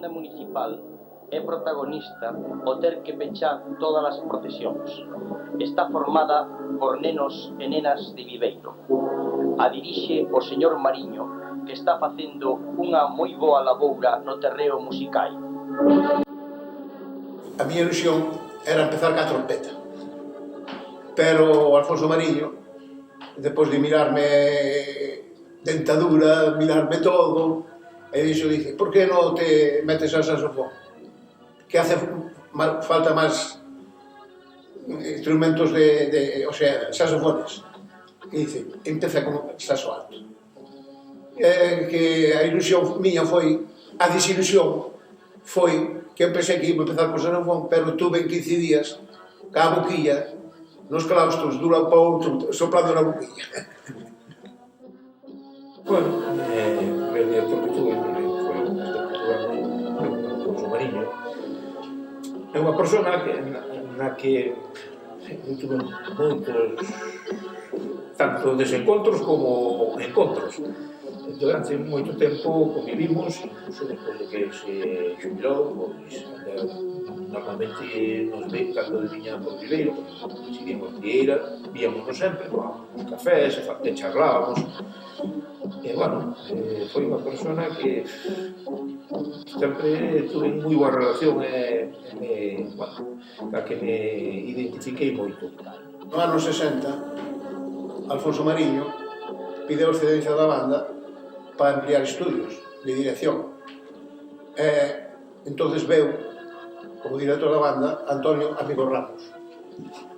Garda Municipal é protagonista o ter que pechar todas as procesións. Está formada por nenos e nenas de Viveiro. A dirixe o señor Mariño, que está facendo unha moi boa laboura no terreo musical. A miña ilusión era empezar ca trompeta, pero Alfonso Mariño, depois de mirarme dentadura, mirarme todo, e dice, por que non te metes a saxofón? Que hace falta máis instrumentos o sea, saxofones. E dice, empecé con saxo alto. Que a ilusión miña foi, a desilusión foi que eu pensei que iba a empezar con saxofón, pero tuve en 15 días ca boquilla nos claustros dun lado para outro soplando na boquilla. Bueno, o director que tuve foi Alfonso Mariño. É unha persona na que tuve moitos tanto desencontros como encontros. Durante moito tempo convivimos, incluso despois de que se xubilou, pois normalmente nos ve cando viña por Viveiro, seguimos Vieira, víamonos sempre, tomábamos cafés, e charlábamos. E, bueno, foi unha persona que sempre tuve moi boa relación e, bueno, a que me identifiquei moito. No ano 60, Alfonso Mariño pideu excedencia da banda para ampliar estudios de dirección. Entonces veu como director da banda Antonio Amigo Ramos,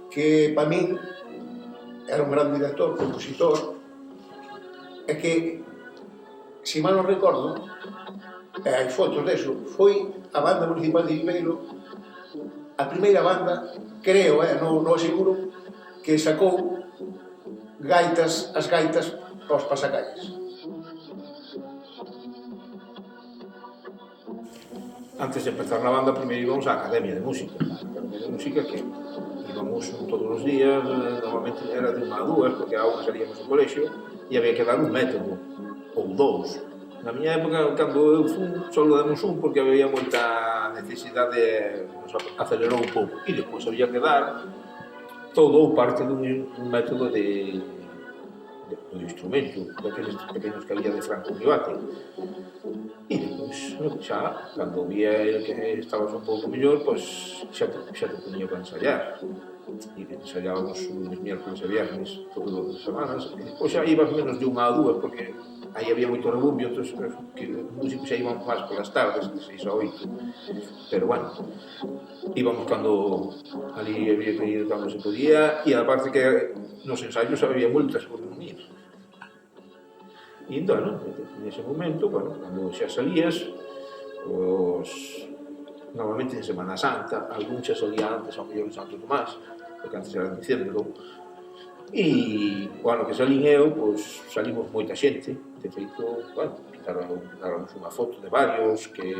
que para min era un gran director, compositor, e que, se mal non recordo, hai fotos deso, foi a banda municipal de Viveiro a primeira banda, creo, non aseguro, que sacou as gaitas para os pasacalles. Antes de empezar na banda, primeiro íbamos á Academia de Música. A Academia de Música que íbamos todos os días, normalmente era de unha a dúas, porque a unha salíamos do colexio e había que dar un método, ou dous. Na miña época, cando eu fui, só damos un porque había moita necesidade, nos acelerou un pouco. E depois había que dar todo ou parte dun método do instrumento, daqueles pequenos que había de Franco Private. E depois, xa, cando vía que estabas un pouco mellor, pois xa te ponía para ensayar. E ensayábamos os miércoles e viernes todas as semanas. E depois xa ibas menos de unha a dúas, porque aí había moito rebumbio, entón que os músicos xa iban máis polas tardes, de 6 a 8. Pero, bueno, íbamos cando ali había que ir cando se podía, e aparte que nos ensaios había multas por non ir. E entón, nese momento, bueno, cando xa salías, normalmente en Semana Santa, algún xa salía antes, ao mellor en Santo Tomás, porque antes era en diciembre, e, bueno, que salín eu, pois salimos moita xente, de feito, bueno, daramos unha foto de varios que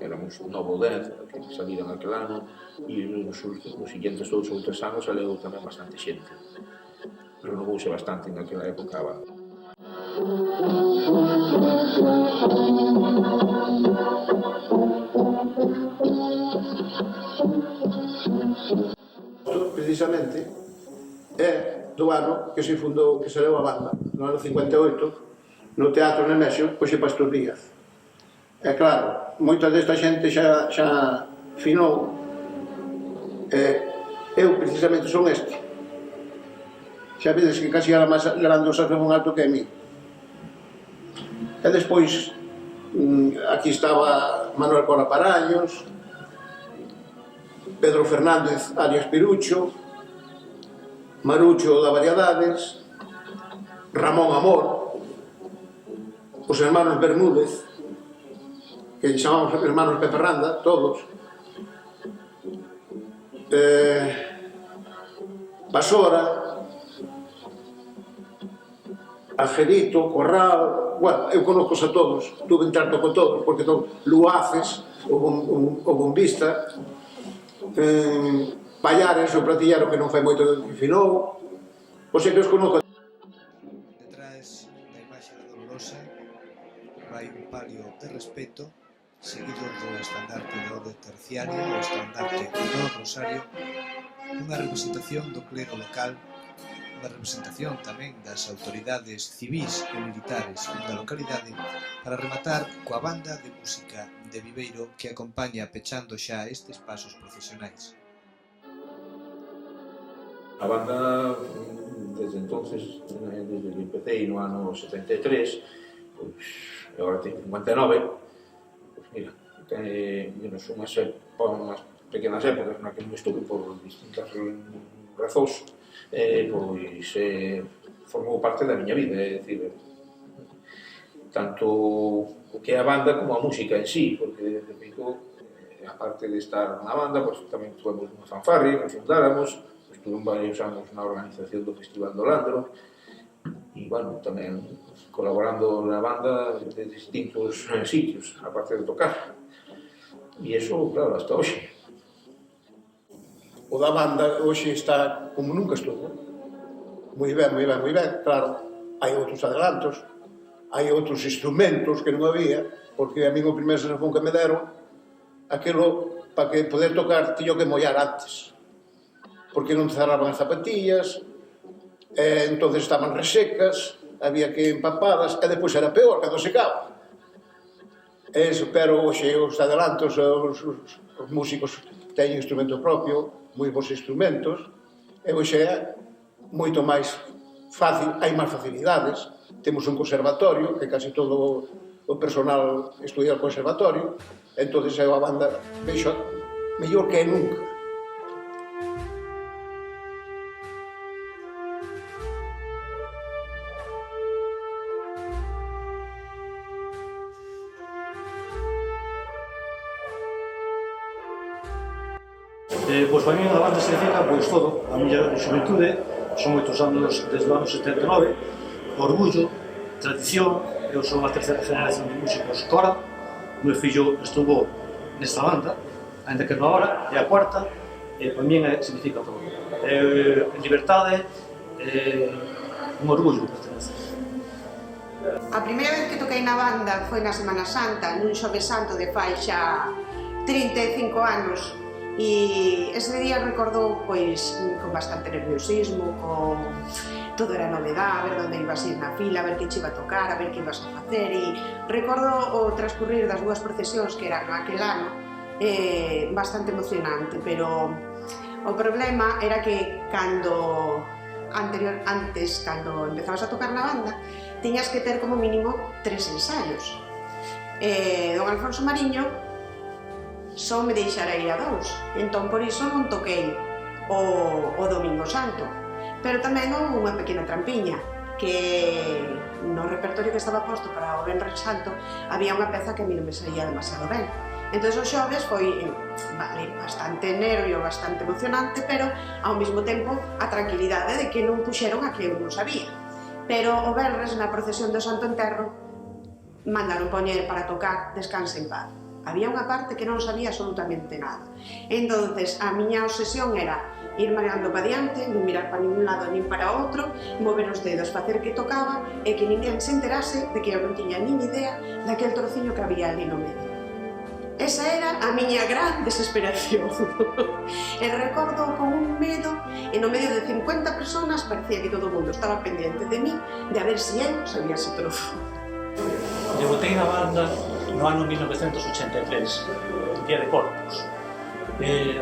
éramos 9 ou 10 que saliran aquel ano, e nos siguientes 2 ou 3 anos saleu tamén bastante xente. Renovouse bastante en aquela época a banda. Precisamente é do ano que se fundou, que se leu a banda, no ano 58, no Teatro Nemesio, José Pastor Díaz. É claro, moita desta xente xa finou. Eu precisamente son este. Xa vedes que casi era máis grande o saxofón alto que a mí. E despois, aquí estaba Manuel Cora Paraños, Pedro Fernández alias Pirucho, Marucho da Variedades, Ramón Amor, os hermanos Bermúdez, que chamamos hermanos Peperranda, todos, Basora, Angelito, Corral, bueno, eu conozco a todos, tuve en trato con todos, porque Luaces, o bombista, Pallares, o platillero que non fai moito que finou, o sei que os conozco. Detrás da imaxe da Dolorosa vai un palio de respeto, seguido do estandarte de orde terciario, o estandarte do Rosario, unha representación do clero local, unha representación tamén das autoridades civis e militares da localidade, para rematar coa banda de música de Viveiro que acompaña pechando xa estes pasos profesionais. A banda, desde entonces, desde que empecé no ano 73, pois, agora teño 59, pois mira, menos unhas pequenas épocas na que non estuve por distintas razóns, pois formou parte da miña vida, é dicir, tanto o que é a banda como a música en sí, porque repito, aparte de estar na banda, pois tamén tuvemos unha fanfarria, nos fundáramos, estuve varios anos na organización do Festival do Landro, e, bueno, tamén colaborando na banda de distintos sitios, aparte de tocar. E iso, claro, hasta hoxe. O da banda hoxe está como nunca estuvo. Moi ben, moi ben, moi ben. Claro, hai outros adelantos, hai outros instrumentos que non había, porque a min o primeiro xilofón que me deron, aquilo, para que poder tocar, tiño que mollar antes, porque non cerraban as zapatillas, entonces estaban resecas, había que empapadas, e depois era peor, cando secaba. Pero hoxe os adelantos, os músicos teñen instrumento propio, moi bons instrumentos, e hoxe é moito máis fácil, hai máis facilidades. Temos un conservatorio, que casi todo o personal estudia o conservatorio, entón é a banda, vexo, mellor que nunca. Pois para mí a banda significa pois todo, a miña xuventude, son moitos anos desde o ano 79, orgullo, tradición, eu son a terceira generación de músicos cora, o meu fillo estuvo nesta banda, ainda que non agora, é a cuarta, e para mí significa todo. Libertade, un orgullo pertenecer. A primeira vez que toquei na banda foi na Semana Santa, nun Xoves Santo de fai xa 35 anos, e ese día recordo pois con bastante nerviosismo, con todo era novedad, a ver onde ibas ir na fila, a ver que che iba a tocar, a ver que ibas a facer, e recordo o transcurrir das dúas procesións que eran aquel ano bastante emocionante, pero o problema era que cando empezabas a tocar na banda tiñas que ter como mínimo 3 ensaios. Don Alfonso Mariño só me deixara ir a 2, entón por iso non toquei o Domingo Santo, pero tamén houve unha pequena trampiña, que no repertorio que estaba posto para o Venres Santo había unha peza que a mí non me saía demasiado ben. Entón o xoves foi bastante nervio, bastante emocionante, pero ao mesmo tempo a tranquilidade de que non puxeron a que eu non sabía. Pero o Venres na procesión do Santo Enterro mandaron poñer para tocar Descansa en paz. Había unha parte que non sabía absolutamente nada. Entonces, a miña obsesión era ir mirando para diante, non mirar para ningún lado nin para outro, mover os dedos, facer que tocaba e que ninguén se enterase de que eu non tiña nin idea daquel trociño que había ali no medio. Esa era a miña gran desesperación. E recordo con un medo, e no medio de 50 personas parecía que todo o mundo estaba pendiente de mí, de a ver se eu sabía ese trozo. Debutei na banda no ano 1983, Día de Corpus.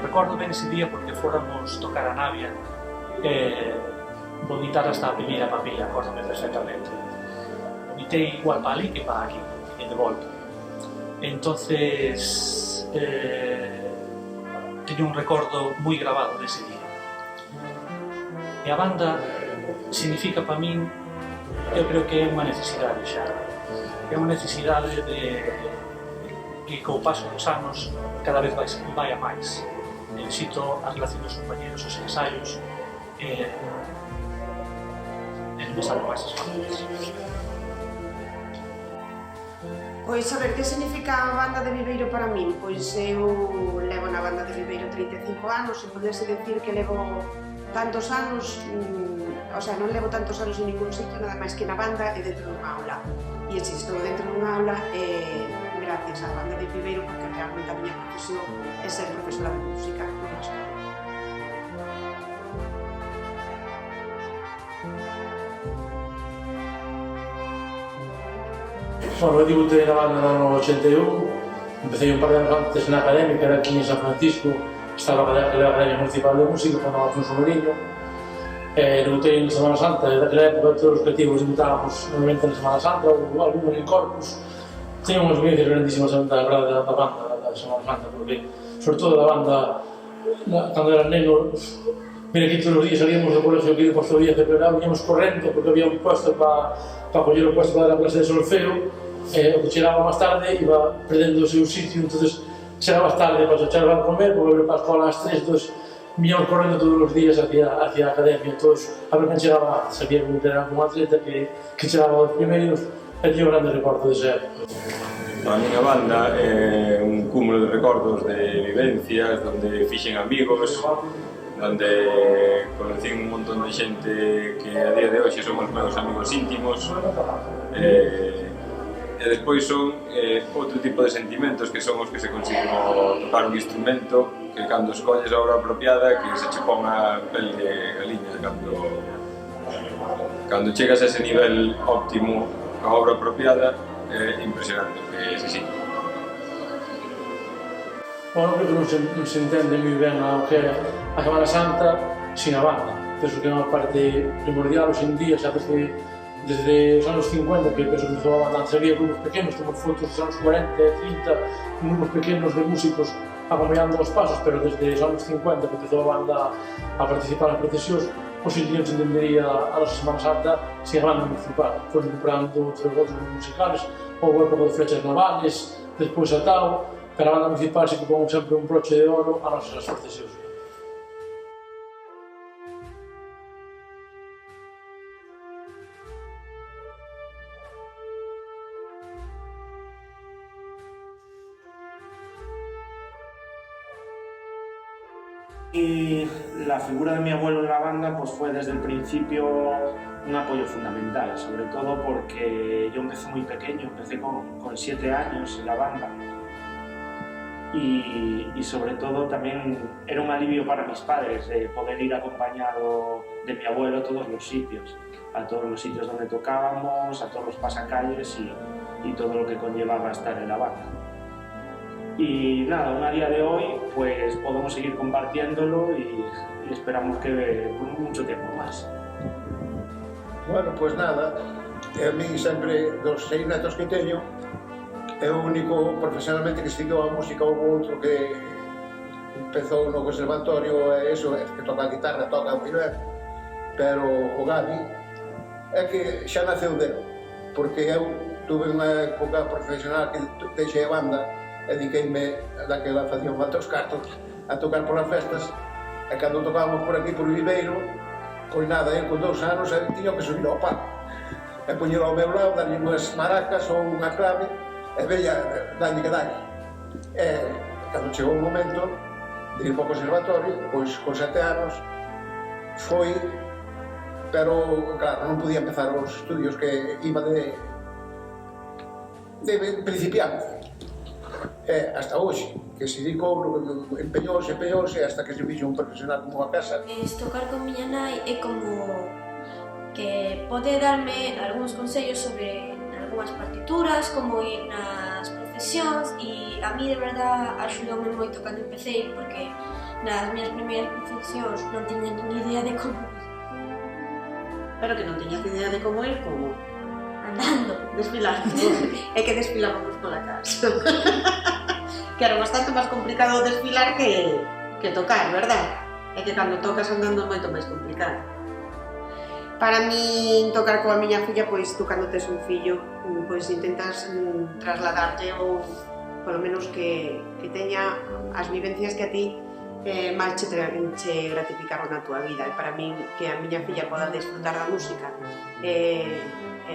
Recordo ben ese día porque fóramos tocar a Navia e vomitar hasta a primeira papilla, acórdame perfectamente. Vomitei igual para ali que para aquí, e de volta. Entonces, teño un recordo moi grabado dese día. E a banda significa para min, eu creo que é unha necesidade xa. É unha necesidade de que co paso dos anos cada vez vai a máis. Necesito as relacións dos compañeros, os ensaios, e non me salen máis as familias. Pois, a ver, que significa a banda de Viveiro para min? Pois eu levo na banda de Viveiro 35 anos e podese decir que levo tantos anos, o sea, non levo tantos anos en ningún sitio, nada máis que na banda e dentro dunha aula. E se estou dentro dunha aula, gracias á banda de Viveiro, porque realmente a miña profesión é ser profesora de música nunha escola. Bueno, eu debutei na banda no ano 81, empecé un par de anos antes na académica, era aquí en San Francisco, estaba a Academia Municipal de Música, con Alfonso Mariño. Debutei en Semana Santa, e daquela época todos os creativos debutábamos normalmente na Semana Santa, ou algunos en Corpus. Teño unhas experiencias grandísimas da verdade da banda da Semana Santa, porque, sobre todo da banda, cando era neno, mira que todos os días salíamos do colegio aquí de Portobía, íamos correndo, porque había un puesto para coller o puesto para dar a clase de solfeo, o que chegaba máis tarde iba perdendo o seu sitio, entonces chegaba tarde para chegar a comer, volver para a escola ás 3, entonces íamos correndo todos os días hacia a academia, todos a ver quen chegaba antes, había que era como atleta que chegaba aos primeiros, e tío grande recordo de ser. A miña banda é un cúmulo de recordos de vivencias, donde fixen amigos, donde conocí un montón de xente que a día de hoxe son os meus amigos íntimos, e despois son outro tipo de sentimentos que son os que se consiguen tocar un instrumento que cando escolles a obra apropiada que se che pon a pel de galiña cando chegas a ese nivel óptimo a obra apropiada é impresionante que se sinta. Bueno, creo que non se entende moi ben o que é a Semana Santa sin a banda. Penso que é unha parte primordial hoxe en día, xa desde os anos 50 que penso que empezou a banda, antes había grupos pequenos, temos fotos dos anos 40 e 30, grupos pequenos de músicos acompañando os pasos, pero desde os anos 50 que empezou a banda a participar nas procesións, hoxe en día non se entendería a nosa Semana Santa sin a banda municipal. Foron comprando outros grupos musicales, houve época de flechas navales, despois a Tao, pero a banda municipal se ocupou sempre un broche de oro a nosas procesións. Y la figura de mi abuelo en la banda pues fue desde el principio un apoyo fundamental, sobre todo porque yo empecé muy pequeño, empecé con 7 años en la banda y sobre todo también era un alivio para mis padres poder ir acompañado de mi abuelo a todos los sitios donde tocábamos, a todos los pasacalles y todo lo que conllevaba estar en la banda. Y nada, aún a día de hoy pues podemos seguir compartiéndolo y esperamos que por mucho tiempo más. Bueno, pues nada, a mí sempre dos 6 netos que teño é o único profesionalmente que se dedicou a música, ou outro que empezou no conservatorio e eso, que toca a guitarra, toca moi ben, pero o Gabi é que xa naceu dele, porque eu tuve unha época profesional que deixei a banda e dediqueime daquela facían falta os cartos a tocar polas festas e cando tocábamos por aquí por Viveiro, pois nada, eu con 2 anos tiño que subir ao palco e poñelo ao meu lado, darlle unhas maracas ou unha clave e veía, dalle que dalle. E cando chegou o momento de ir para o conservatorio, pois con 7 anos foi, pero claro, non podía empezar os estudios que iba de principiante. Hasta hoxe, que se dedicou, empeñouse hasta que se fixo un profesional como a casa. Tocar con miña nai é como que pode darme algúns consellos sobre algunhas partituras, como ir nas procesións e a mí de verdad axudoume moito cando empecé porque nas miñas primeiras procesións non tiña nin idea de como ir. Pero que non tiñas idea de como ir, como? Andando. Desfilando. É que desfilábamos pola casa. Que era bastante máis complicado desfilar que tocar, verdad? É que cando tocas andando é moito máis complicado. Para min, tocar coa miña filla, pois tú cando tes un fillo, pois intentas trasladarlle ou polo menos que teña as vivencias que a ti máis che gratificaron na túa vida. E para min, que a miña filla poda disfrutar da música e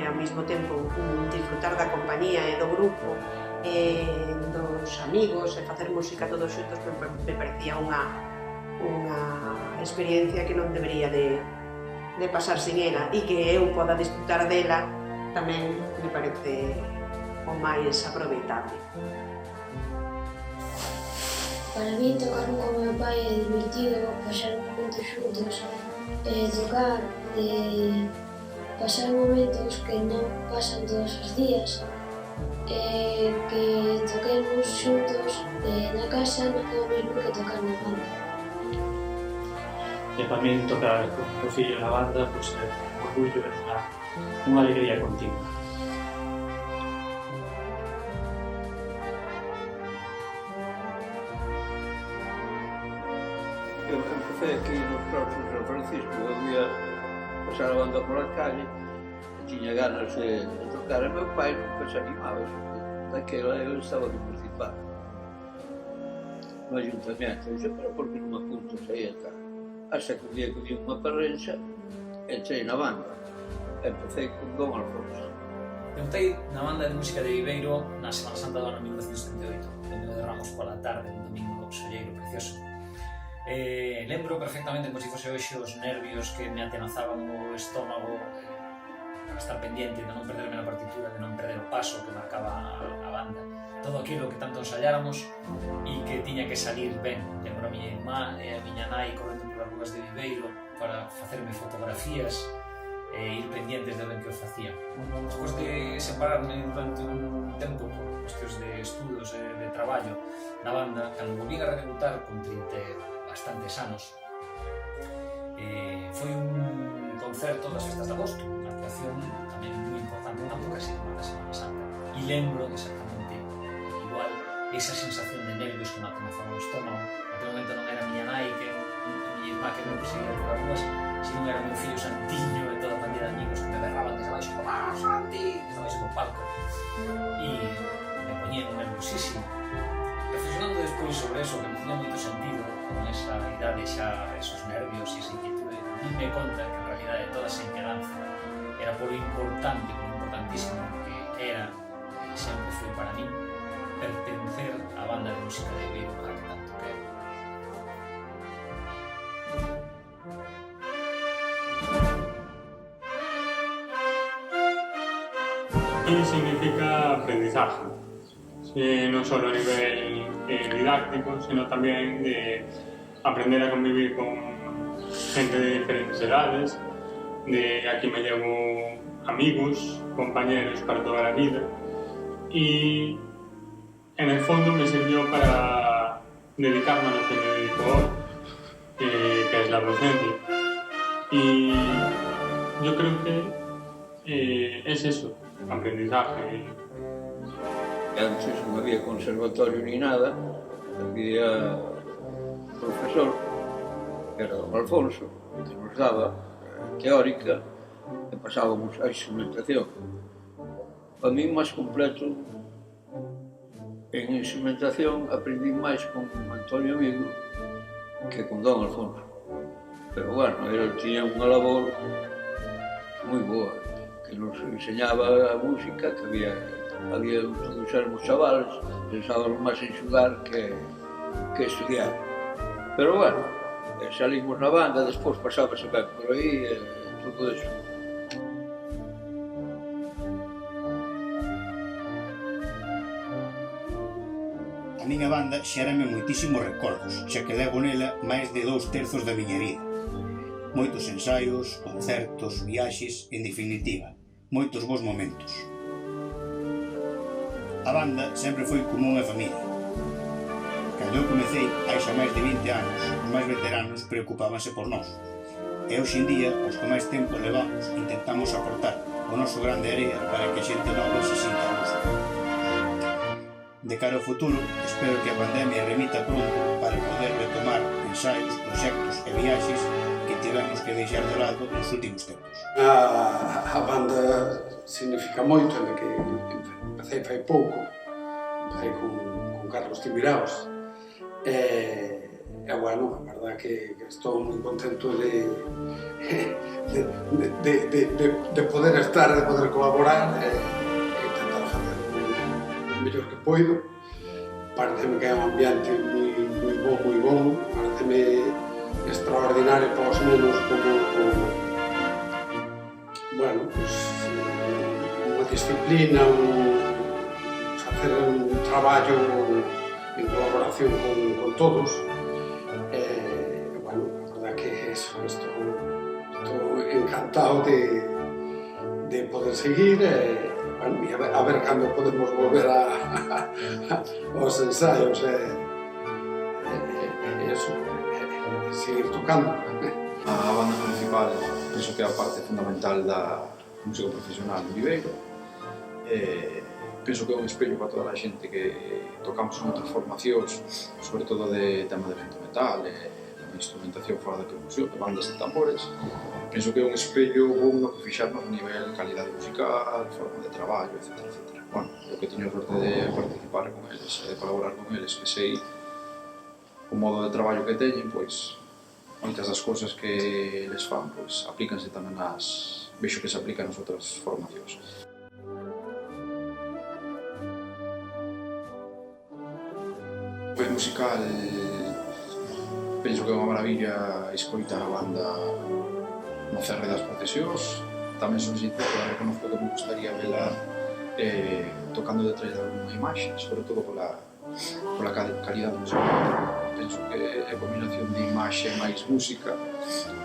ao mesmo tempo disfrutar da compañía e do grupo dos amigos e facer música todos xuntos me parecía unha experiencia que non debería de pasar sin ela e que eu poda disfrutar dela tamén me parece o máis aproveitable. Para mí tocar con meu pai é divertido, pasar momentos xuntos, tocar, pasar momentos que non pasan todos os días, que toquemos xuntos na casa non é o mesmo que tocar na banda. E para mí tocar con o meu fillo na banda é un orgullo e unha alegría continua. Eu empecé aquí nos claustros de San Francisco, eu ia pasar a banda pola calle, tiña ganas de tocar, e meu pai nunca se animaba, daquela eu estaba de participar no ayuntamento. Eu dixo, pero por que non me apuntas aí e tal? Hasta que un día que vi unha parrencha, entrei na banda, e empecé con Don Alfonso. Debutei na banda de música de Viveiro na Semana Santa do ano 1978, onde derramos pola tarde, un domingo solleiro precioso. Lembro perfectamente como se fose hoxe os nervios que me atenazaban o estómago, estar pendiente de non perderme na partitura, de non perder o paso que marcaba a banda. Todo aquilo que tanto ensayáramos e que tiña que salir ben. Lembro a miña irmá e a miña nai correndo polas ruas de Viveiro para facerme fotografías e ir pendientes de ben que o facía. Despois de separarme durante un tempo por cuestións de estudos e de traballo na banda, cando volvín a redebutar con 30 bastantes anos, foi un concerto das festas de agosto, unha actuación tamén moi importante, tampouco así como da Semana Santa. E lembro exactamente igual esa sensación de nervios que me atenazaba o estómago. Naquele momento non era a miña nai, que a miña irmá que me perseguía por as ruas, sino era o meu fillo Santiño e toda a pandilla de amigos que me berraban desde baixo, como ¡ah, Santi!, desde baixo do palco. E me poñía nerviosísimo. Reflexionando despois sobre eso, que me tiña moito sentido, con esa idade xa, esos nervios e esa inquietude, dime conta que en realidade toda esa inquedanza era por importante, por importantísimo que era, e sempre foi para mí, pertencer á banda de música de Viveiro a que tanto quero. Y significa aprendizaje, no solo a nivel didáctico, sino también de aprender a convivir con gente de diferentes edades, de aquí me llevo amigos, compañeros para toda la vida, y en el fondo me sirvió para dedicarme a lo que me dedico ahora, que es la docencia. Y yo creo que es eso, aprendizaje. Antes non había conservatorio ni nada, había un profesor, que era Don Alfonso, que nos daba teórica e pasábamos a instrumentación. Para mí, máis completo, en instrumentación aprendí máis con Antonio Amigo que con Don Alfonso. Pero bueno, ele tiña unha labor moi boa, que nos enseñaba a música, que había todos éramos chavales, pensábamos máis en xudar que estudiar. Pero bueno, salimos na banda, despois pasábase ben por aí, todo eso. A miña banda xérame moitísimos recordos, xa que levo nela máis de 2/3 da miña vida. Moitos ensaios, concertos, viaxes, en definitiva, moitos bons momentos. A banda sempre foi como unha familia. Cando eu comecei, hai xa máis de 20 anos, os máis veteranos preocupábanse por nós. E hoxe en día, os que máis tempo levamos, intentamos aportar o noso grande area para que a xente nova se sinta a gusto. De cara ao futuro, espero que a pandemia remita pronto para poder retomar ensaios, proxectos e viaxes que tivemos que deixar de lado nos últimos tempos. A banda significa moito, de que empecé fai pouco, empecé con Carlos Timiraos, e bueno, a verdad que estou moi contento de poder estar, de poder colaborar e intentar facer o mellor que poido. Pareceme que é un ambiente moi bon, pareceme extraordinario para os nenos como bueno, pues, unha disciplina, traballo en colaboración con todos. Bueno, a verdad que estou encantado de poder seguir, bueno, e a ver cando podemos volver aos ensaios e seguir tocando. A banda municipal penso que é a parte fundamental da música profesional en Viveiro. Penso que é un espello para toda a xente que tocamos en outras formacións, sobre todo de tema de evento metal, de instrumentación fora da percusión, de bandas de tambores. Penso que é un espello bom no que fixarnos a nivel calidade musical, forma de traballo, etc. Bueno, o que teño a sorte de participar con eles, de colaborar con eles, que sei o modo de traballo que teñen, pois moitas das cousas que eles fan, pois aplícanse tamén vexo que se aplican nas outras formacións. O musical, penso que é unha maravilla escoitar a banda no cerre das procesións. Tamén son sincero, reconozco que me gustaría vela tocando detrás de alguna imaxe, sobre todo pola calidade musical. Penso que a combinación de imaxe máis música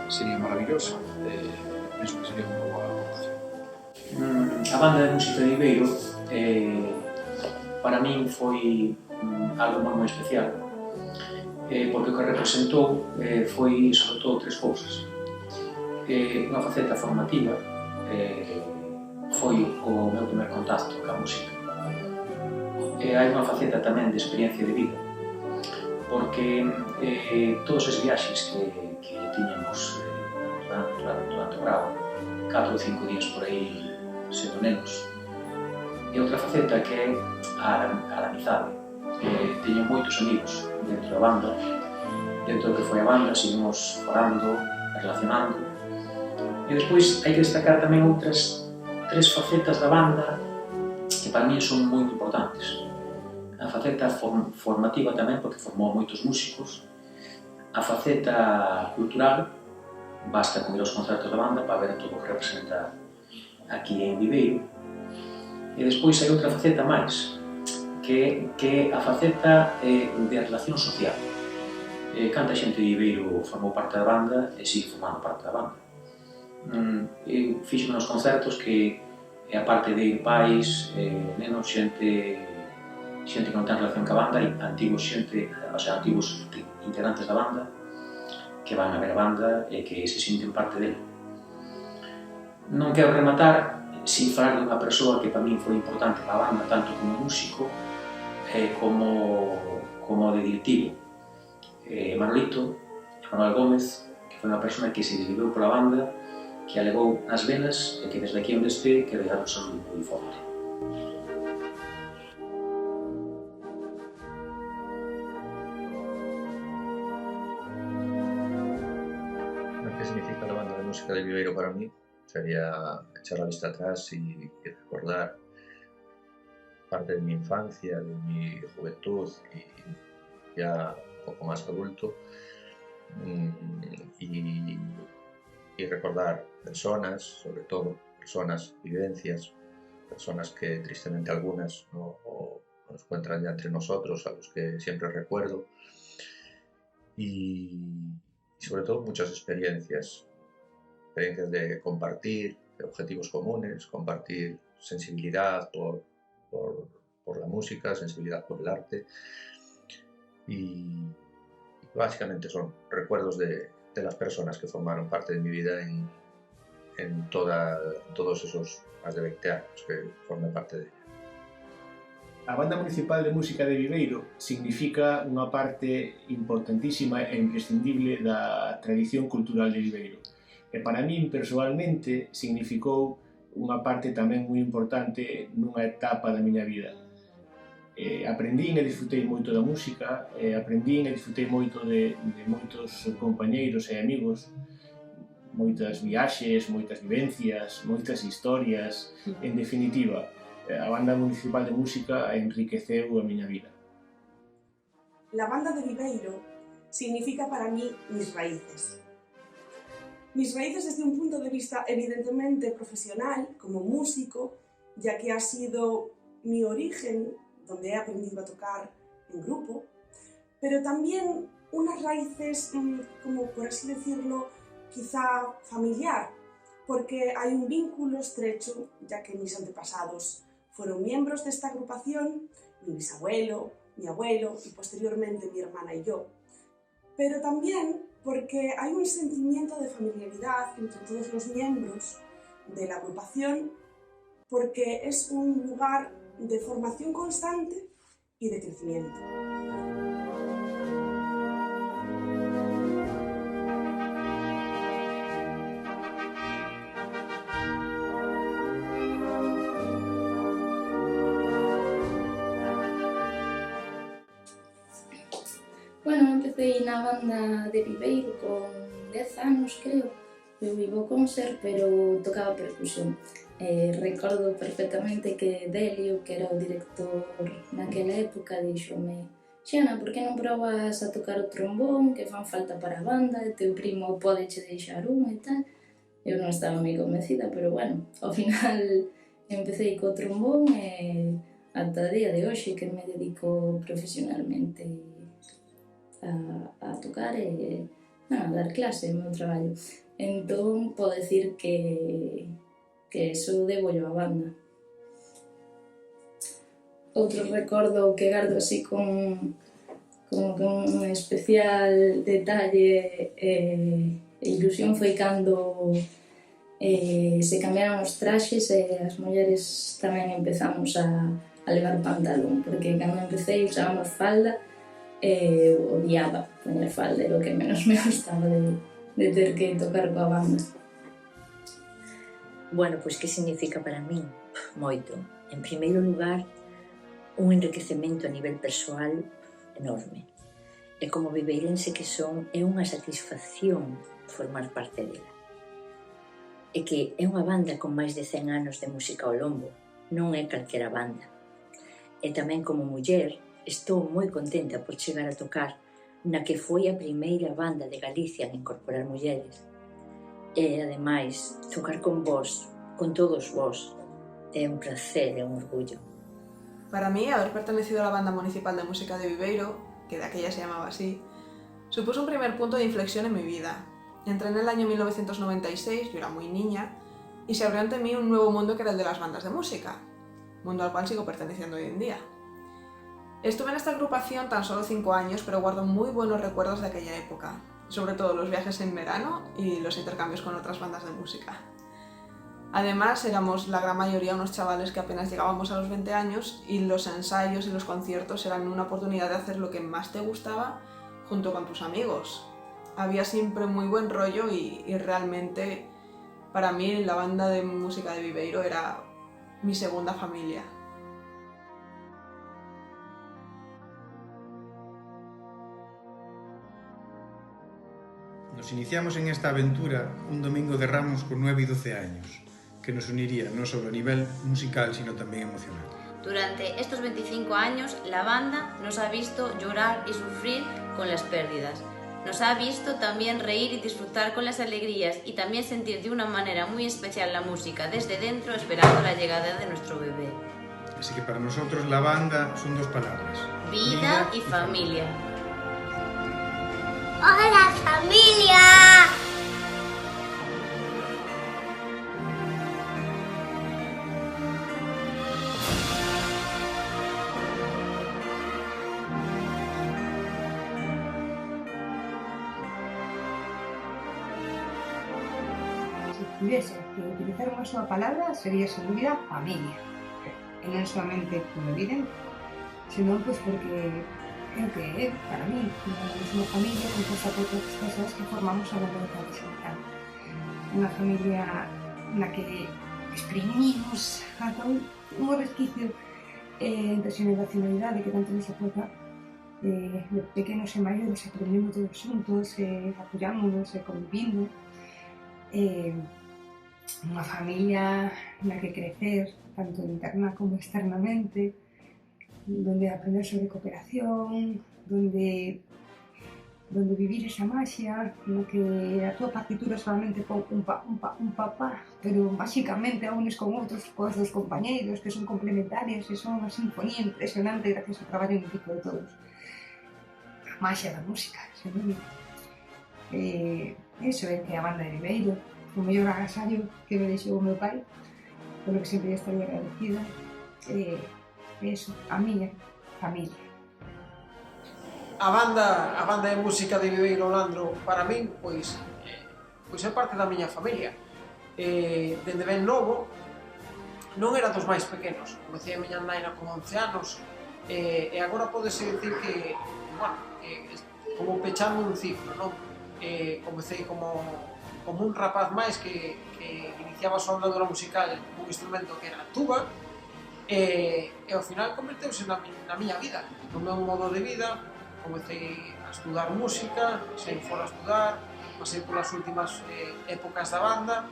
sería maravillosa. Penso que sería unha boa aportación. A banda de música de Viveiro para min foi algo moi especial, porque o que representou foi, sobre todo, tres cousas. Unha faceta formativa, foi o meu primer contacto ca música. Hai unha faceta tamén de experiencia de vida, porque todos os viaxes que tiñamos durante o grau, 4 ou 5 días por aí sendo nenos, e outra faceta que é a amizade. Teño moitos amigos dentro da banda, dentro do que foi a banda, seguimos falando, relacionando, e despois hai que destacar tamén outras tres facetas da banda que para mí son moi importantes. A faceta formativa tamén, porque formou moitos músicos, a faceta cultural, basta con ir aos concertos da banda para ver todo o que representa aquí en Viveiro, e despois hai outra faceta máis, que é a faceta de relación social. Canta xente de Viveiro formou parte da banda e sigue formando parte da banda. Eu fixo nos concertos que, a parte de ir pais, nenos, xente que non ten relación ca banda, e antigos integrantes da banda que van a ver a banda e que se sinten parte dela. Non quero rematar sin falar de unha persoa que para min foi importante para a banda, tanto como músico como de directivo. Manuel Gómez, que foi unha persona que se desviveu pola banda, que a levou nas venas e que desde aquí onde este quero dar un saludo moi forte. O que significa la banda de música de Viveiro para mí sería echar la vista atrás y recordar parte de mi infancia, de mi juventud y ya un poco más adulto, y recordar personas, sobre todo personas, vivencias, personas que tristemente algunas no se encuentran ya entre nosotros, a los que siempre recuerdo, y sobre todo muchas experiencias de compartir, de objetivos comunes, compartir sensibilidad por la música, sensibilidad por el arte, y básicamente son recuerdos de las personas que formaron parte de mi vida en todos esos más de 20 años que formé parte de ella. A Banda Municipal de Música de Viveiro significa unha parte importantísima e imprescindible da tradición cultural de Viveiro. E para min, persoalmente, significou unha parte tamén moi importante nunha etapa da miña vida. Aprendín e disfrutei moito da música, aprendín e disfrutei moito de moitos compañeiros e amigos, moitas viaxes, moitas vivencias, moitas historias. En definitiva, a Banda Municipal de Música enriqueceu a miña vida. La Banda de Viveiro significa para mí mis raíces. Mis raíces desde un punto de vista evidentemente profesional, como músico, ya que ha sido mi origen donde he aprendido a tocar en grupo, pero también unas raíces, como por así decirlo, quizá familiar, porque hay un vínculo estrecho, ya que mis antepasados fueron miembros de esta agrupación, mi bisabuelo, mi abuelo y posteriormente mi hermana y yo. Pero también porque hay un sentimiento de familiaridad entre todos los miembros de la agrupación, porque es un lugar de formación constante y de crecimiento. Bueno, empecé na banda de Viveiro con 10 anos, creo. Eu vivo con ser, pero tocaba percusión. Recordo perfectamente que Delio, que era o director naquela época, díxome: Xana, por que non probas a tocar o trombón, que fan falta para a banda, e teu primo podeche deixar un e tal. Eu non estaba moi convencida, pero bueno, ao final empecé co trombón e ata o día de hoxe que me dedico profesionalmente a tocar e a dar clase no meu traballo. Entón, podo decir que eso debollo a banda. Outro recordo que gardo así con un especial detalle e ilusión foi cando se cambiaron os traxes e as mulleres tamén empezamos a levar pantalón, porque cando empecé usábamos falda e odiaba poñer falda, era o que menos me gustaba de ter que tocar coa banda. Bueno, pois que significa para min? Moito. En primeiro lugar, un enriquecemento a nivel persoal enorme. E como viveirense que son, é unha satisfacción formar parte dela. E que é unha banda con máis de 100 anos de música ao lombo, non é calquera banda. E tamén como muller, estou moi contenta por chegar a tocar na que foi a primeira banda de Galicia en incorporar mulleres. E, ademais, tocar con vós, con todos vós, é un placer, é un orgullo. Para mí, haber pertenecido a la Banda Municipal de Música de Viveiro, que de aquella se llamaba así, supuso un primer punto de inflexión en mi vida. Entré en el año 1996, yo era muy niña, y se abrió ante mí un nuevo mundo que era el de las bandas de música, mundo al cual sigo perteneciendo hoy en día. Estuve en esta agrupación tan solo 5 años, pero guardo muy buenos recuerdos de aquella época, sobre todo los viajes en verano y los intercambios con otras bandas de música. Además, éramos la gran mayoría unos chavales que apenas llegábamos a los 20 años y los ensayos y los conciertos eran una oportunidad de hacer lo que más te gustaba junto con tus amigos. Había siempre muy buen rollo y realmente para mí la banda de música de Viveiro era mi segunda familia. Nos iniciamos en esta aventura un domingo de Ramos con 9 y 12 años, que nos uniría no solo a nivel musical, sino también emocional. Durante estos 25 años, la banda nos ha visto llorar y sufrir con las pérdidas. Nos ha visto también reír y disfrutar con las alegrías y también sentir de una manera muy especial la música desde dentro, esperando la llegada de nuestro bebé. Así que para nosotros la banda son dos palabras: vida y familia. ¡Hola, familia! Si tuviese que utilizar unha sola palabra, sería sen dúbida familia. E non solamente como evidente, senón pois porque creo que para mí, como mesma familia, composta por todas as persoas que formamos a longo da xuntanza. Unha familia na que exprimimos ata un resquicio de xeneracionalidade que tanto nos aporta de pequenos e maiores, aprendemos todos xuntos, apoyámonos e convivindo. Unha familia na que crecer, tanto interna como externamente, donde aprender sobre cooperación, donde donde vivir esa magia, no que a túa partitura solamente pon un papá, pero máxicamente a unes con outros, cos dos compañeiros que son complementarias e son unha sinfonía impresionante gracias ao traballo en equipo de todos. A magia da música, sen dúbida. Eso é que a banda de Viveiro, o mellor agasallo que me deixou o meu pai, polo que sempre estou agradecida, eso, a miña familia. A banda de música de Viveiro Landro, para min, pois é parte da miña familia. Dende ben novo, non era dos máis pequenos. Comecei a miña naina con 11 anos, e agora podese dicir que, bueno, como pechando un ciclo, non? Comecei como un rapaz máis que iniciaba a súa andadura musical cun instrumento que era a tuba, e ao final converteuse na miña vida, no meu modo de vida. Comecei a estudar música, sei fora a estudar, pasei polas últimas épocas da banda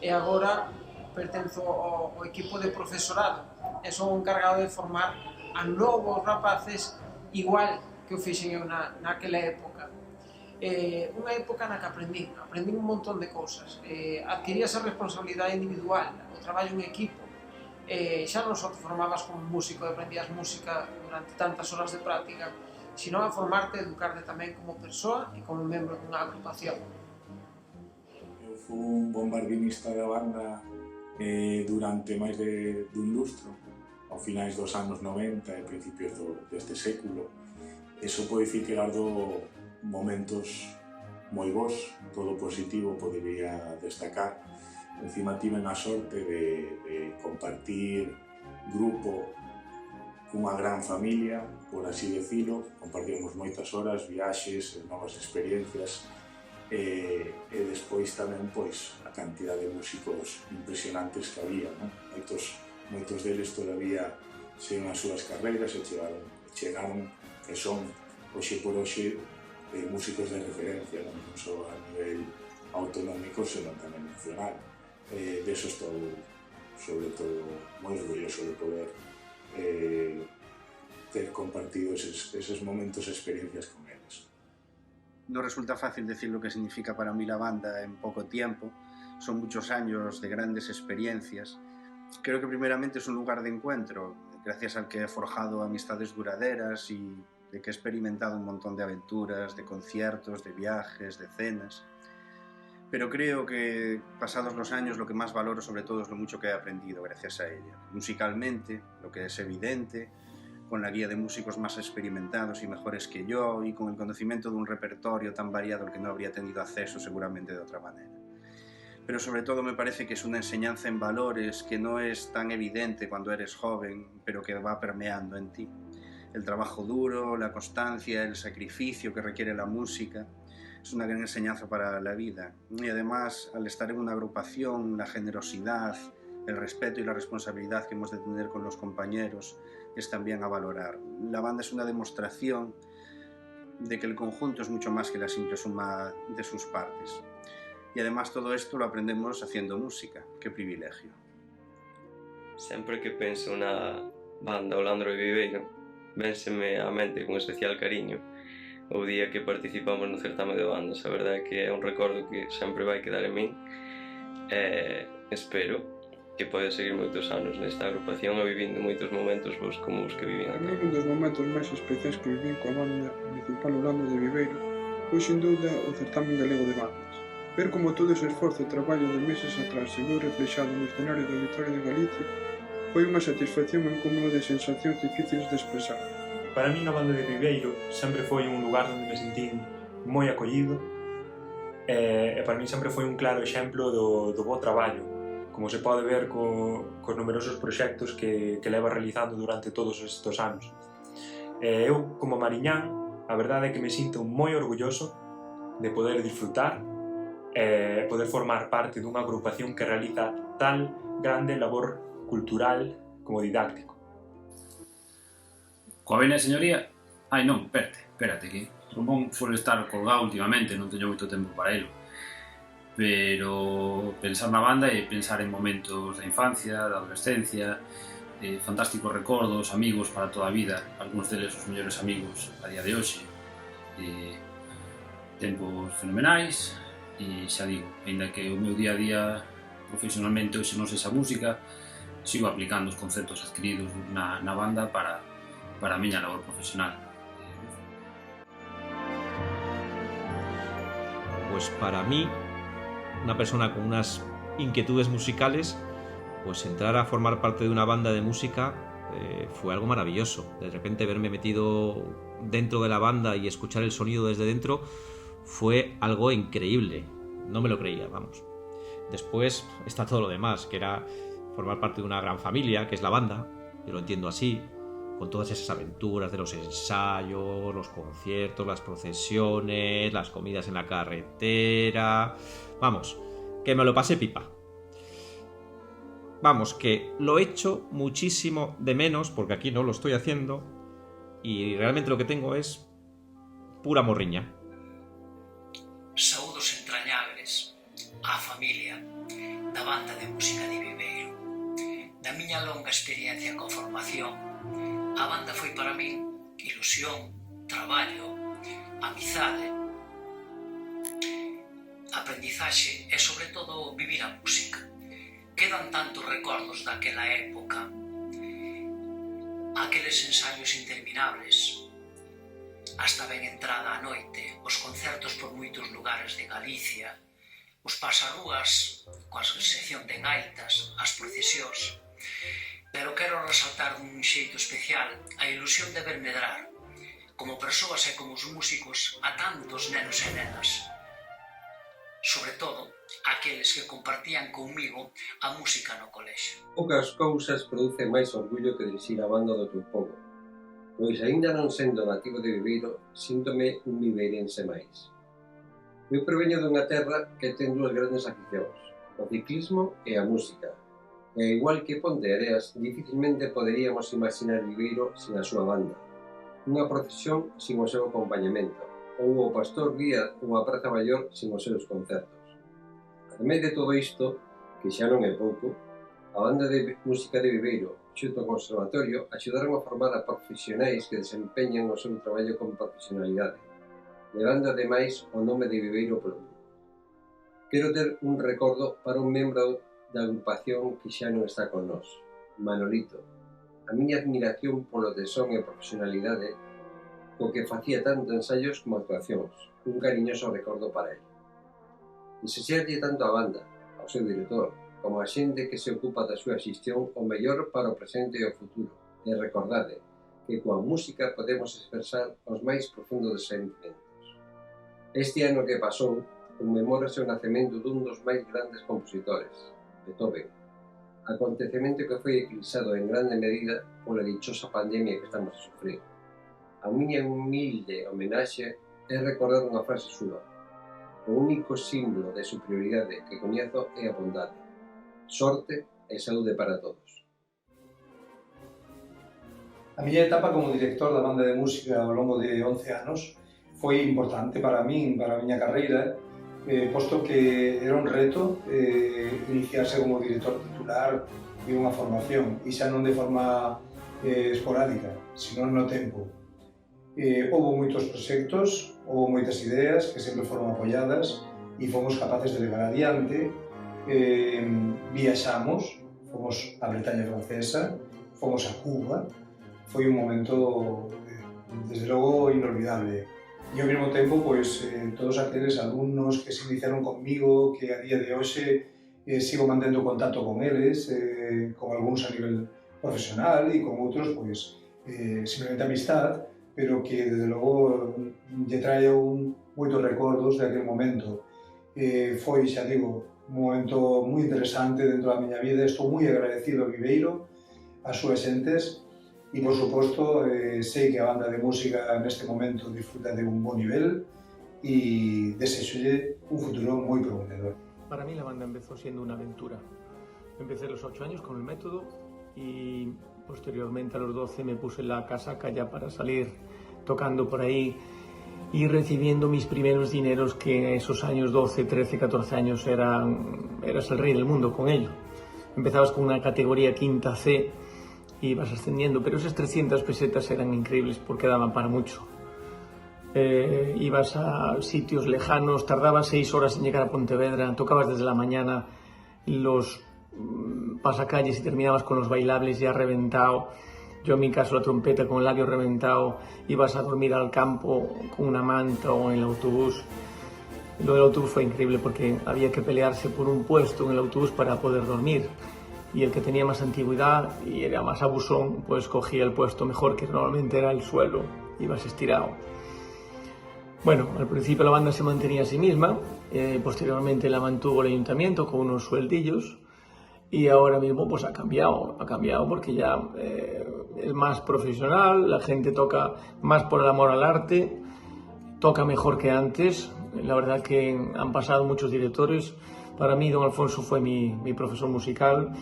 e agora pertenzo ao equipo de profesorado e son encargado de formar a novos rapaces igual que o fixen eu naquela época. Unha época na que aprendín un montón de cousas, adquirí esa responsabilidade individual, o traballo en equipo. Xa non só te formabas como músico e aprendías música durante tantas horas de práctica, sino a formarte e educarte tamén como persoa e como membro dunha agrupación. Eu fui un bombardinista da banda durante máis dun lustro, ao finais dos anos 90 e principios deste século. Eso pode dicir que guardo momentos moi bons, todo positivo podería destacar. Encima tiven a sorte de compartir grupo cunha gran familia, por así decirlo, compartimos moitas horas, viaxes, novas experiencias e despois tamén pois a cantidad de músicos impresionantes que había, non? Moitos deles todavía seguen as súas carreiras e chegaron e son hoxe por hoxe músicos de referencia, non só a nivel autonómico, senón tamén nacional. Deso estou, sobre todo, moi orgulloso de poder ter compartido eses momentos e experiencias con eles. No resulta fácil decir lo que significa para mí la banda en poco tiempo. Son muchos años de grandes experiencias. Creo que primeramente es un lugar de encuentro, gracias al que he forjado amistades duraderas y de que he experimentado un montón de aventuras, de conciertos, de viajes, de cenas. Pero creo que, pasados los años, lo que más valoro sobre todo es lo mucho que he aprendido gracias a ella. Musicalmente, lo que es evidente, con la guía de músicos más experimentados y mejores que yo, y con el conocimiento de un repertorio tan variado al que no habría tenido acceso seguramente de otra manera. Pero sobre todo me parece que es una enseñanza en valores que no es tan evidente cuando eres joven, pero que va permeando en ti. El trabajo duro, la constancia, el sacrificio que requiere la música, es una gran enseñanza para la vida. Y además, al estar en una agrupación, la generosidad, el respeto y la responsabilidad que hemos de tener con los compañeros es también a valorar. La banda es una demostración de que el conjunto es mucho más que la simple suma de sus partes. Y además todo esto lo aprendemos haciendo música. ¡Qué privilegio! Sempre que penso na banda O Landro de Viveiro, vénseme á mente con especial cariño o día que participamos no certame de bandas. A verdade é que é un recordo que sempre vai quedar en min e espero que poida seguir moitos anos nesta agrupación e vivindo moitos momentos vos como os que vivín aquí. Un dos momentos máis especiais que vivín coa banda municipal O Landro de Viveiro foi sin dúbida o certame galego de bandas. Ver como todo ese esforzo e traballo de meses atrás se veu reflexado no escenario da Vitoria de Galicia foi unha satisfacción e un cúmulo de sensacións difíciles de expresar. Para mí, na banda de Viveiro sempre foi un lugar onde me sentín moi acollido e para mí sempre foi un claro exemplo do bo traballo, como se pode ver cos numerosos proxectos que leva realizando durante todos estes anos. Eu, como mariñán, a verdade é que me sinto moi orgulloso de poder disfrutar e poder formar parte dunha agrupación que realiza tal grande labor cultural como didáctico. Coa vena, señoría? Ai non, espérate, que Romón suele estar colgado últimamente, non teño moito tempo para ele. Pero pensar na banda e pensar en momentos da infancia, da adolescencia, fantásticos recordos, amigos para toda a vida, algúns deles os mellores amigos a día de hoxe. tempos fenomenais e xa digo, ainda que o meu día a día profesionalmente hoxe non sexa música, sigo aplicando os conceptos adquiridos na banda para a miña labor profesional. Pues para mí, una persona con unas inquietudes musicales, pues entrar a formar parte de una banda de música fue algo maravilloso. De repente verme metido dentro de la banda y escuchar el sonido desde dentro fue algo increíble. No me lo creía, vamos. Después está todo lo demás, que era formar parte de una gran familia, que es la banda, yo lo entiendo así, con todas esas aventuras de los ensayos, los conciertos, las procesiones, las comidas en la carretera... Vamos, que me lo pasé pipa. Vamos, que lo echo muchísimo de menos, porque aquí no lo estoy haciendo, y realmente lo que tengo es pura morriña. Saúdos entrañables á familia da banda de música de Viveiro. Da miña longa experiencia con formación, a banda foi para min ilusión, traballo, amizade, aprendizaxe e, sobre todo, vivir a música. Quedan tantos recordos daquela época, aqueles ensaios interminables, hasta ben entrada a noite, os concertos por moitos lugares de Galicia, os pasarrúas coa sección de gaitas, as procesións. Pero quero resaltar dun xeito especial a ilusión de ver medrar, como persoas e como os músicos, a tantos nenos e nenas. Sobre todo, aqueles que compartían comigo a música no colexio. Poucas cousas producen máis orgullo que dirixir a banda do teu povo, pois aínda non sendo nativo de Viveiro, síntome un viveirense máis. Eu proveño dunha terra que ten dúas grandes aficións, o ciclismo e a música. E igual que Ponteareas, dificilmente poderíamos imaginar Viveiro sin a súa banda, unha procesión sin o seu acompañamento, ou o pastor guía unha praza maior sin os seus concertos. Ademais de todo isto, que xa non é pouco, a banda de música de Viveiro, xunto ao conservatorio, axudaron a formar a profesionais que desempeñan o seu traballo con profesionalidade, levando ademais o nome de Viveiro polo mundo. Quero ter un recordo para un membro da agrupación que xa non está con nós, Manolito. A miña admiración polo tesón e profesionalidade co que facía tanto ensaios como actuacións, un cariñoso recordo para ele. Desexarlle tanto a banda, ao seu director, como a xente que se ocupa da súa xestión o mellor para o presente e o futuro, e recordade que coa música podemos expresar os máis profundos sentimentos. Este ano que pasou, conmemórase o nacemento dun dos máis grandes compositores, Beethoven, acontecemento que foi eclipsado en grande medida pola dichosa pandemia que estamos a sufrir. A miña humilde homenaxe é recordar unha frase súa: o único símbolo de superioridade que coñezo é a bondade, sorte e saúde para todos. A miña etapa como director da banda de música ao longo de 11 anos foi importante para min, para a miña carreira, posto que era un reto iniciarse como director titular de unha formación, e xa non de forma esporádica, senón no tempo. Houve moitos proxectos, houve moitas ideas que sempre foron apoiadas e fomos capaces de levar adiante. Viaxamos, fomos a Bretaña Francesa, fomos a Cuba, foi un momento, desde logo, inolvidable. E ao mesmo tempo, pois, todos aqueles alumnos que se iniciaron conmigo, que a día de hoxe sigo mantendo contacto con eles, con algúns a nivel profesional e con outros, pois, simplemente amistad, pero que, desde logo, lle traio moitos recordos de aquel momento. Foi, xa digo, un momento moi interesante dentro da miña vida. Estou moi agradecido a Viveiro, as súas xentes, e, por suposto, sei que a banda de música neste momento disfruta de un bon nivel e desexolle un futuro moi prometedor. Para mí la banda empezó siendo una aventura. Empecé a los 8 años con el método y posteriormente a los 12 me puse la casaca ya para salir tocando por ahí y recibiendo mis primeros dineros, que esos años 12, 13, 14 años eras el rey del mundo con ello. Empezabas con una categoría quinta C y ibas ascendiendo, pero esas 300 pesetas eran increíbles porque daban para mucho. ibas a sitios lejanos, tardabas 6 horas en llegar a Pontevedra, tocabas desde la mañana los pasacalles y terminabas con los bailables ya reventado. Yo en mi caso la trompeta con el labio reventado, ibas a dormir al campo con una manta o en el autobús. Lo del autobús fue increíble porque había que pelearse por un puesto en el autobús para poder dormir. Y el que tenía más antigüedad y era más abusón, pues cogía el puesto mejor, que normalmente era el suelo, ibas estirado. Bueno, al principio la banda se mantenía a sí misma, posteriormente la mantuvo el ayuntamiento con unos sueldillos y ahora mismo pues ha cambiado porque ya es más profesional, la gente toca más por el amor al arte, toca mejor que antes. La verdad que han pasado muchos directores. Para mí don Alfonso fue mi profesor musical.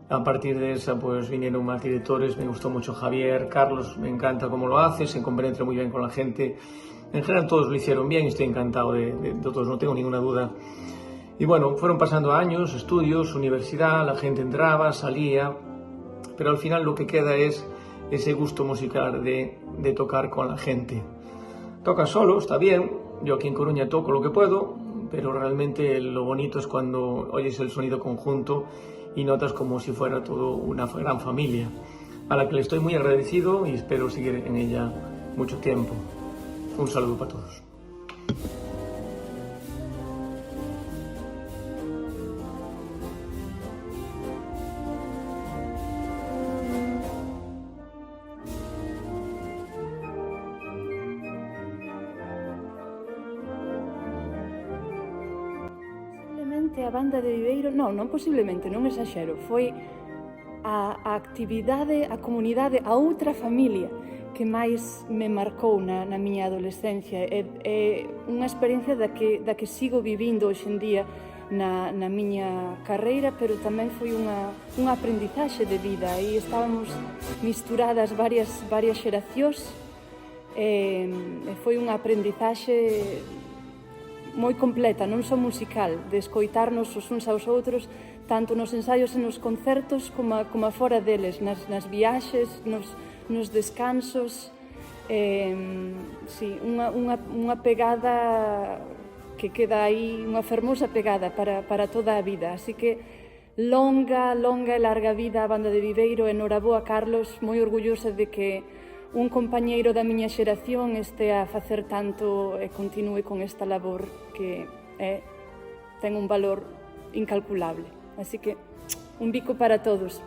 A partir de esa pues vinieron más directores, me gustó mucho Javier, Carlos, me encanta cómo lo hace, se compenetra muy bien con la gente. En general todos lo hicieron bien y estoy encantado de todos, no tengo ninguna duda. Y bueno, fueron pasando años, estudios, universidad, la gente entraba, salía, pero al final lo que queda es ese gusto musical de tocar con la gente. Toca solo, está bien, yo aquí en Coruña toco lo que puedo, pero realmente lo bonito es cuando oyes el sonido conjunto y notas como si fuera todo una gran familia, a la que le estoy muy agradecido y espero seguir en ella mucho tiempo. Un saludo para todos. A banda de Viveiro, non posiblemente, non exaxero, foi a actividade, a comunidade, a outra familia que máis me marcou na miña adolescencia. É unha experiencia da que sigo vivindo hoxe en día na miña carreira, pero tamén foi unha aprendizaxe de vida. Aí estábamos misturadas varias xeracións e foi unha aprendizaxe moi completa, non só musical, de escoitarnos os uns aos outros, tanto nos ensaios e nos concertos como fora deles, nas viaxes, nos descansos. Sí, unha pegada que queda aí, unha fermosa pegada para toda a vida. Así que longa e larga vida a banda de Viveiro, enhoraboa Carlos, moi orgullosa de que un compañeiro da miña xeración estea a facer tanto e continue con esta labor que ten un valor incalculable. Así que un bico para todos.